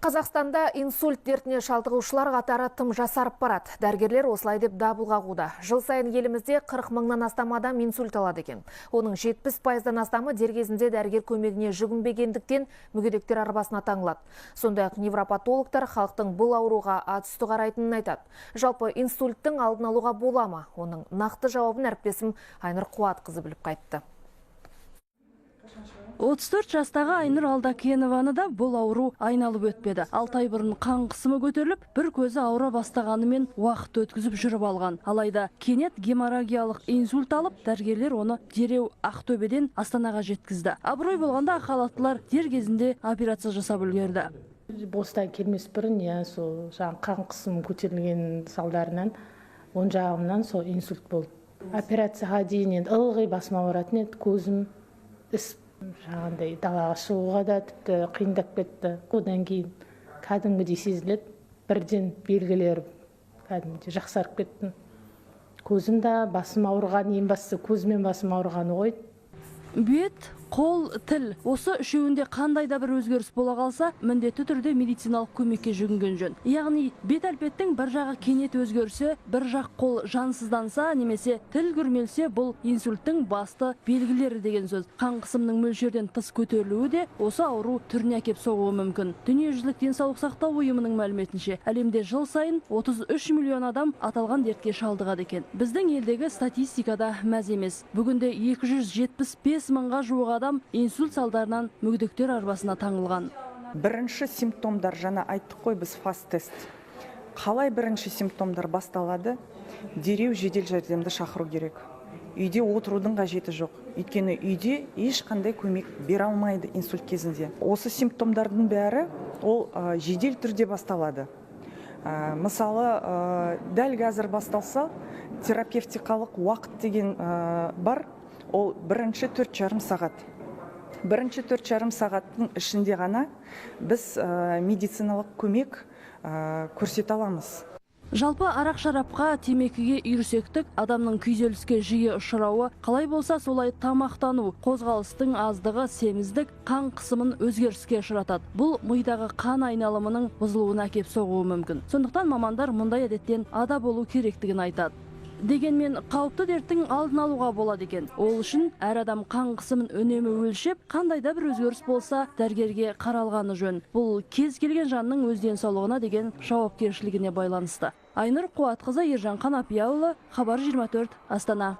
Қазақстанда инсульт дертіне шалдығушылар қатары тым жасарып барады. Дәрігерлер осылай деп дабыл қағуда. Жыл сайын елімізде 40 мыңнан астам адам инсульт алады екен. Оның 70%-дан астамы дер кезінде дәрігер көмегіне жүгінбегендіктен мүгедектер арбасына таңылады. Сондай-ақ невропатологтар халықтың бұл ауруға атүсті қарайтынын айтады. Жалпы инсульттің алдын алуға бола ма? Оның нақты жауабын әріптесім Айнұр Қуатқызы біліп қайтты. 34 жастағы Айнұр Алдакенованы да бұл ауру айналып өтпеді. 6 ай бұрын қан қысымы көтеріліп, бір көзі ауыра бастағанымен уақыт өткізіп жүріп алған. Алайда кенет геморрагиялық инсульт алып, дәрігерлер оны дереу Ақтөбеден Астанаға жеткізді. Абырой болғанда халаттылар дер кезінде операция жасап үлгерді. Бостан келмес бұрын, сол қан қысымы көтерілген салдарынан, оң жағымнан сол инсульт болды. Операцияға дейін ылғи басыма ауыратын еді, көзім ісіп, жаңағындай далаға шығуға да тіпті қиындап кетті. Одан кейін кәдімгідей сезіледі, бірден белгілері кәдімгідей жақсарып кетті. Көзім де басым ауырған, ең бастысы көзімен басым ауырғаны ғой. Бет, қол, тіл. Осы үшеуінде қандай да бір өзгеріс бола қалса, міндетті түрде медициналық көмекке жүгінген жөн. Яғни бет әлпеттің бір жағы кенет өзгерсе, бір жақ қол жансызданса, немесе тіл күрмелсе, бұл инсульттің басты белгілері деген сөз. Қан қысымның мөлшерден тыс көтерілуі де осы ауру түріне әкеп соғуы мүмкін. Дүниежүзілік денсаулық сақтау ұйымының мәліметінше, әлемде жыл сайын 33 миллион адам аталған дертке шалдығады екен. Біздің елдегі статистикада мәз емес. Бүгінде 275 мыңға жуық адам инсульт салдарынан мүгедектер арбасына таңылған. Бірінші симптомдар, жаңа айттық қой біз фаст-тест. Қалай бірінші симптомдар басталады? Дереу жедел жәрдемді шақыру керек. Үйде отырудың қажеті жоқ. Өйткені үйде ешқандай көмек бере алмайды инсульт кезінде. Осы симптомдардың бәрі ол жедел түрде басталады. Мысалы, дәл қазір басталса, терапевтикалық уақыт деген бар. Ол бірінші 4,5 сағат. Бірінші 4,5 сағаттың ішінде ғана біз медициналық көмек көрсете аламыз. Жалпы арақ-шарапқа, темекіге үйірсектік, адамның күйзеліске жиі ұшырауы, қалай болса солай тамақтану, қозғалыстың аздығы, семіздік, қан қысымын өзгеріске ұшыратады. Бұл мидағы қан айналымының бұзылуына әкеп соғуы мүмкін. Сондықтан мамандар мұндай әдеттен ада болу керектігін айтады. Дегенмен қауіпті дерттің алдын алуға болады екен. Ол үшін әр адам қан қысымын үнемі өлшеп, қандай да бір өзгеріс болса, дәрігерге қаралғаны жөн. Бұл кез келген жанның өз денсаулығына деген жауапкершілігіне байланысты. Айнұр Қуатқызы, Ержан Қанапияұлы, Хабар 24, Астана.